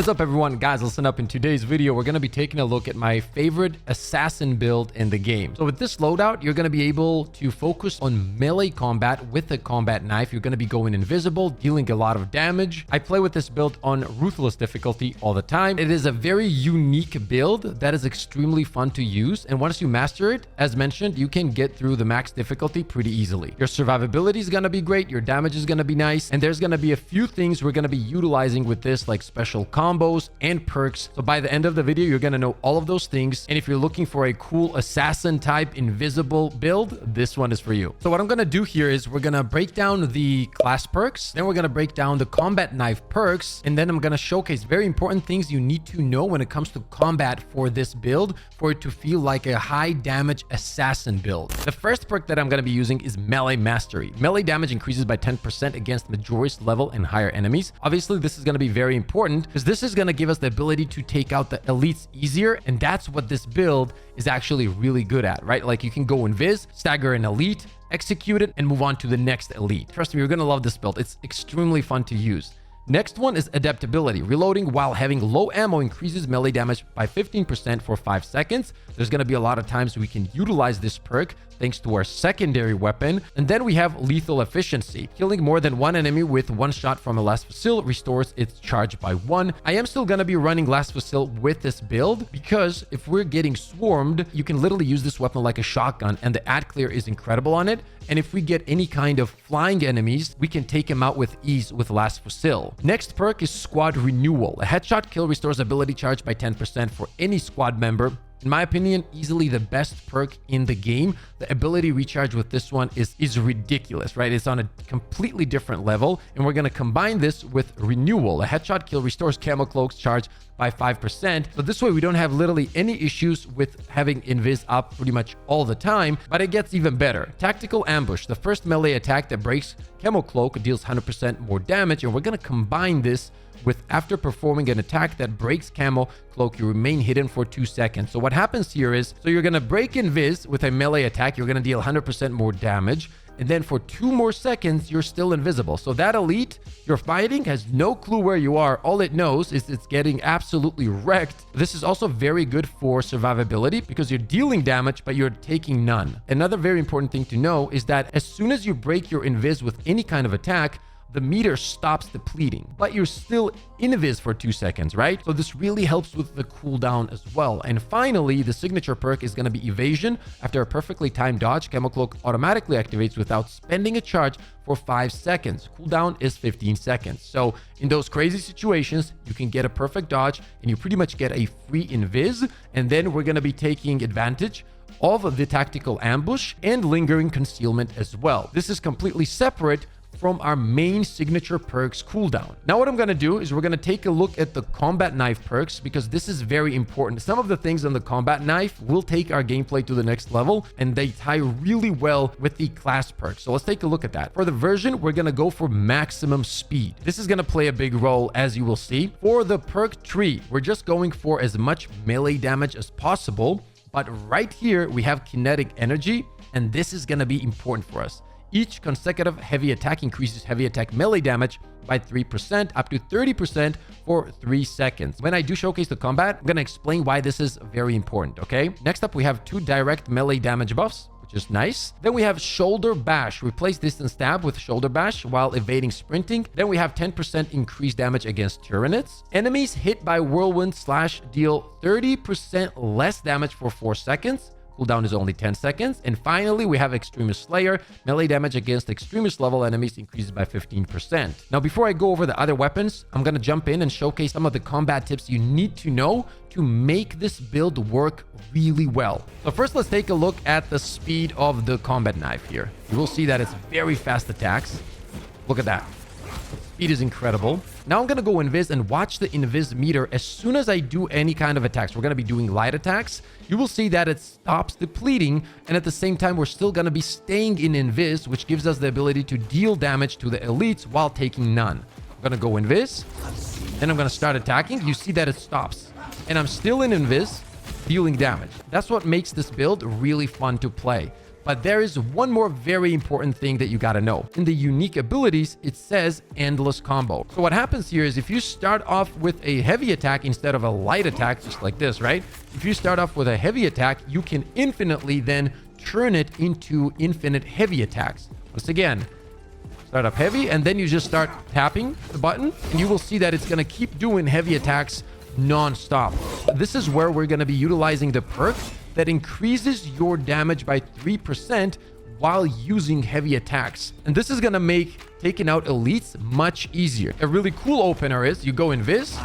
What is up, everyone? Guys, listen up. In today's video, we're going to be taking a look at my favorite assassin build in the game. So with this loadout, you're going to be able to focus on melee combat with a combat knife. You're going to be going invisible, dealing a lot of damage. I play with this build on ruthless difficulty all the time. It is a very unique build that is extremely fun to use. And once you master it, as mentioned, you can get through the max difficulty pretty easily. Your survivability is going to be great. Your damage is going to be nice. And there's going to be a few things we're going to be utilizing with this, like special combos and perks. So by the end of the video, you're going to know all of those things. And if you're looking for a cool assassin type invisible build, this one is for you. So what I'm going to do here is we're going to break down the class perks. Then we're going to break down the combat knife perks. And then I'm going to showcase very important things you need to know when it comes to combat for this build, for it to feel like a high damage assassin build. The first perk that I'm going to be using is melee mastery. Melee damage increases by 10% against majority level and higher enemies. Obviously, this is going to be very important because this is going to give us the ability to take out the elites easier. And that's what this build is actually really good at, right? Like you can go invis, stagger an elite, execute it, and move on to the next elite. Trust me, you're going to love this build. It's extremely fun to use. Next one is adaptability. Reloading while having low ammo increases melee damage by 15% for 5 seconds. There's going to be a lot of times we can utilize this perk thanks to our secondary weapon. And then we have lethal efficiency. Killing more than one enemy with one shot from a last FUSIL restores its charge by 1. I am still going to be running last FUSIL with this build because if we're getting swarmed, you can literally use this weapon like a shotgun and the ad clear is incredible on it. And if we get any kind of flying enemies, we can take them out with ease with last FUSIL. Next perk is squad renewal. A headshot kill restores ability charge by 10% for any squad member. In my opinion, easily the best perk in the game. The ability recharge with this one is ridiculous, right? It's on a completely different level. And we're going to combine this with renewal. A headshot kill restores camo cloak's charge by 5%. So this way we don't have literally any issues with having invis up pretty much all the time, but it gets even better. Tactical ambush. The first melee attack that breaks camo cloak deals 100% more damage. And we're going to combine this with after performing an attack that breaks camo cloak, you remain hidden for 2 seconds. So what happens here is, so you're going to break invis with a melee attack. You're going to deal 100% more damage. And then for 2 more seconds, you're still invisible. So that elite you're fighting has no clue where you are. All it knows is it's getting absolutely wrecked. This is also very good for survivability because you're dealing damage, but you're taking none. Another very important thing to know is that as soon as you break your invis with any kind of attack, the meter stops depleting, but you're still invis for 2 seconds, right? So this really helps with the cooldown as well. And finally, the signature perk is going to be evasion. After a perfectly timed dodge, camo cloak automatically activates without spending a charge for 5 seconds. Cooldown is 15 seconds. So in those crazy situations, you can get a perfect dodge and you pretty much get a free invis. And then we're going to be taking advantage of the tactical ambush and lingering concealment as well. This is completely separate from our main signature perks cooldown. Now what I'm going to do is we're going to take a look at the combat knife perks because this is very important. Some of the things on the combat knife will take our gameplay to the next level and they tie really well with the class perks. So let's take a look at that. For the version, we're going to go for maximum speed. This is going to play a big role, as you will see. For the perk tree, we're just going for as much melee damage as possible. But right here, we have kinetic energy, and this is going to be important for us. Each consecutive heavy attack increases heavy attack melee damage by 3%, up to 30% for 3 seconds. When I do showcase the combat, I'm going to explain why this is very important, okay? Next up, we have 2 direct melee damage buffs, which is nice. Then we have shoulder bash. Replace distance stab with shoulder bash while evading sprinting. Then we have 10% increased damage against Tyranids. Enemies hit by whirlwind slash deal 30% less damage for 4 seconds. Cooldown is only 10 seconds. And finally, we have Extremist Slayer. Melee damage against Extremist level enemies increases by 15%. Now, before I go over the other weapons, I'm going to jump in and showcase some of the combat tips you need to know to make this build work really well. So first, let's take a look at the speed of the combat knife here. You will see that it's very fast attacks. Look at that. Speed is incredible. Now I'm going to go invis and watch the invis meter. As soon as I do any kind of attacks, we're going to be doing light attacks. You will see that it stops depleting. And at the same time, we're still going to be staying in invis, which gives us the ability to deal damage to the elites while taking none. I'm going to go invis. Then I'm going to start attacking. You see that it stops. And I'm still in invis, dealing damage. That's what makes this build really fun to play. But there is one more very important thing that you got to know. In the unique abilities, it says endless combo. So what happens here is if you start off with a heavy attack instead of a light attack, just like this, right? If you start off with a heavy attack, you can infinitely then turn it into infinite heavy attacks. Once again, start up heavy, and then you just start tapping the button, and you will see that it's going to keep doing heavy attacks non-stop. This is where we're going to be utilizing the perk that increases your damage by 3% while using heavy attacks. And this is going to make taking out elites much easier. A really cool opener is you go invis,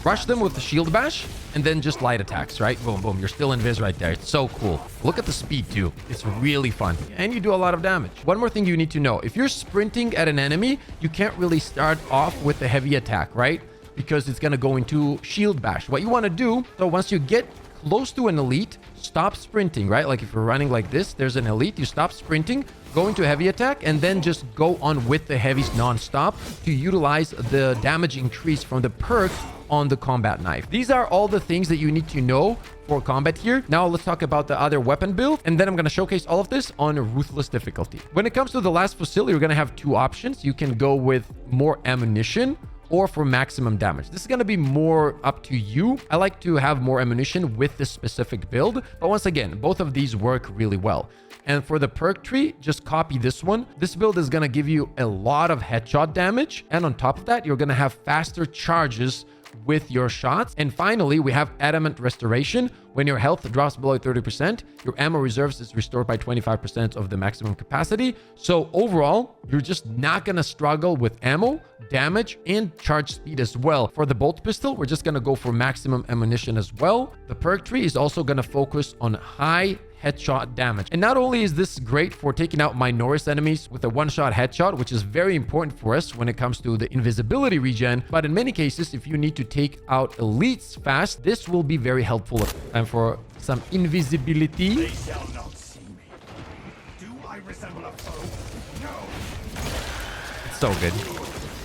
rush them with the shield bash, and then just light attacks, right? Boom, boom. You're still invis right there. It's so cool. Look at the speed too. It's really fun. And you do a lot of damage. One more thing you need to know. If you're sprinting at an enemy, you can't really start off with the heavy attack, right? Because it's going to go into shield bash. What you want to do, so once you get close to an elite, stop sprinting, right? Like if you're running like this, there's an elite, you stop sprinting, go into heavy attack, and then just go on with the heavies non-stop to utilize the damage increase from the perk on the combat knife. These are all the things that you need to know for combat here. Now let's talk about the other weapon build, and then I'm going to showcase all of this on ruthless difficulty. When it comes to the last FUSIL, you're going to have two options. You can go with more ammunition or for maximum damage. This is going to be more up to you. I like to have more ammunition with this specific build, but once again, both of these work really well. And for the perk tree, just copy this one. This build is going to give you a lot of headshot damage, and on top of that, you're going to have faster charges with your shots. And finally, we have adamant restoration. When your health drops below 30%, your ammo reserves is restored by 25% of the maximum capacity. So overall, you're just not going to struggle with ammo, damage, and charge speed as well. For the bolt pistol, we're just going to go for maximum ammunition as well. The perk tree is also going to focus on high headshot damage. And not only is this great for taking out minorous enemies with a one-shot headshot, which is very important for us when it comes to the invisibility regen, but in many cases, if you need to take out elites fast, this will be very helpful. And for some invisibility, They shall not see me. Do I resemble a foe? No. it's so good.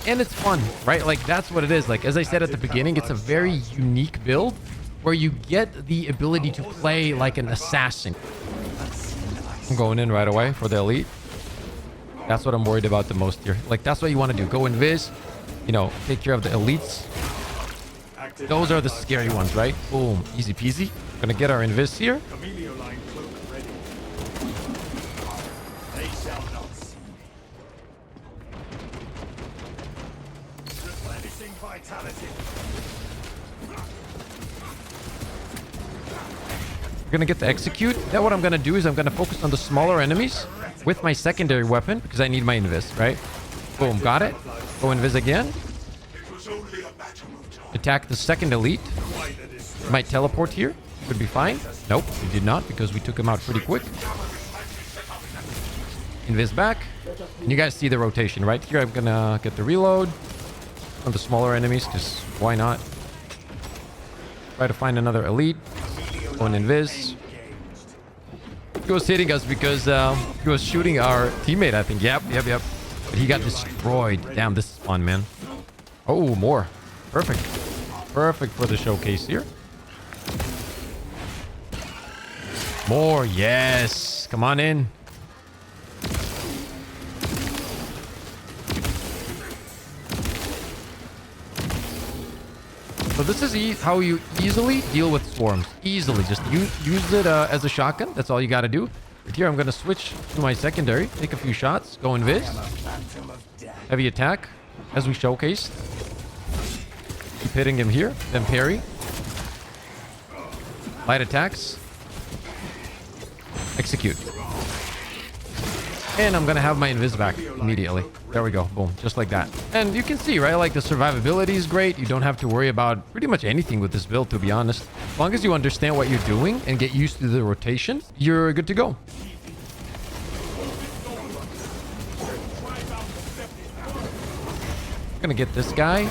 And it's fun, right? Like that's what it is. Like, as I said at the beginning, it's a very unique build where you get the ability to play like an assassin. I'm going in right away for the elite. That's what I'm worried about the most here. Like, that's what you want to do. Go invis, you know, take care of the elites. Those are the scary ones, right? Boom, easy peasy. Gonna get our invis here. They shall not see me. Replenishing vitality. We're gonna get the execute. Then what I'm gonna do is I'm gonna focus on the smaller enemies with my secondary weapon because I need my invis, right? Boom, got it. Go invis again. Attack the second elite. Might teleport here. Could be fine. Nope, we did not because we took him out pretty quick. Invis back. And you guys see the rotation, right? Here I'm gonna get the reload on the smaller enemies because why not? Try to find another elite. Go in invis. He was hitting us because he was shooting our teammate, I think. Yep. But he got destroyed. Damn, this is fun, man. Oh, more. Perfect. Perfect for the showcase here. More, yes. Come on in. So this is how you easily deal with swarms. Easily. Just use it as a shotgun. That's all you got to do. But here I'm going to switch to my secondary. Take a few shots. Go invis. Heavy attack as we showcased. Keep hitting him here. Then parry. Light attacks. Execute. And I'm going to have my invis back immediately. There we go. Boom. Just like that. And you can see, right? Like the survivability is great. You don't have to worry about pretty much anything with this build, to be honest. As long as you understand what you're doing and get used to the rotation, you're good to go. I'm going to get this guy.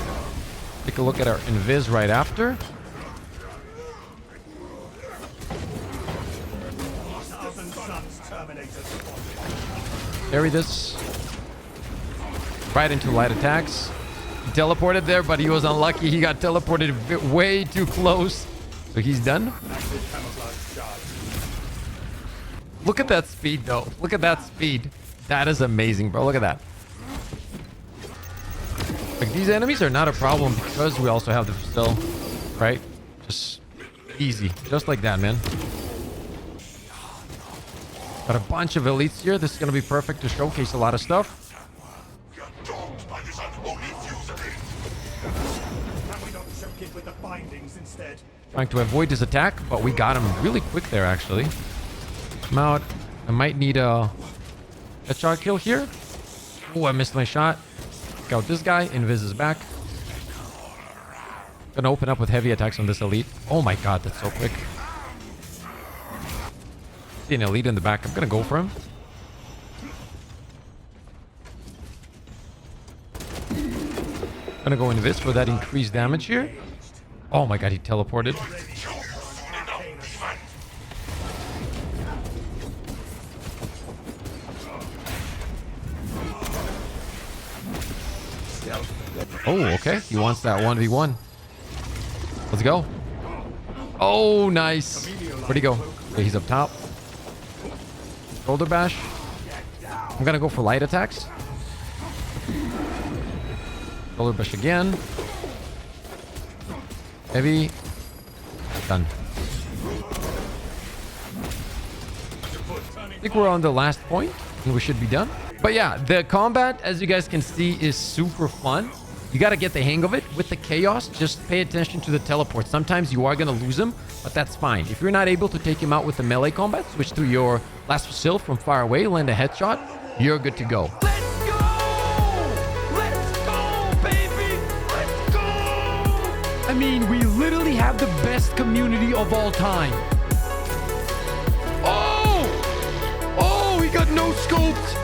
Take a look at our invis right after. Parry this. Right into light attacks. He teleported there, but he was unlucky. He got teleported way too close. So he's done. Look at that speed, though. Look at that speed. That is amazing, bro. Look at that. Like, these enemies are not a problem because we also have the FUSIL, right? Just easy. Just like that, man. Got a bunch of elites here. This is going to be perfect to showcase a lot of stuff. With the bindings instead. Trying to avoid his attack, but we got him really quick there, actually. I'm out. I might need a headshot kill here. Oh, I missed my shot. Check out this guy. Invis is back. Gonna open up with heavy attacks on this elite. Oh my god, that's so quick. See an elite in the back. I'm gonna go for him. Gonna go Invis for that increased damage here. Oh my god, he teleported. Oh, okay. He wants that 1v1. Let's go. Oh, nice. Where'd he go? Okay, he's up top. Shoulder bash. I'm gonna go for light attacks. Shoulder bash again. Heavy. Done. I think we're on the last point and we should be done. But yeah, the combat, as you guys can see, is super fun. You got to get the hang of it. With the chaos, just pay attention to the teleport. Sometimes you are going to lose him, but that's fine. If you're not able to take him out with the melee combat, switch to your last FUSIL from far away, land a headshot, you're good to go. I mean, we literally have the best community of all time. Oh! Oh, he got no scoped.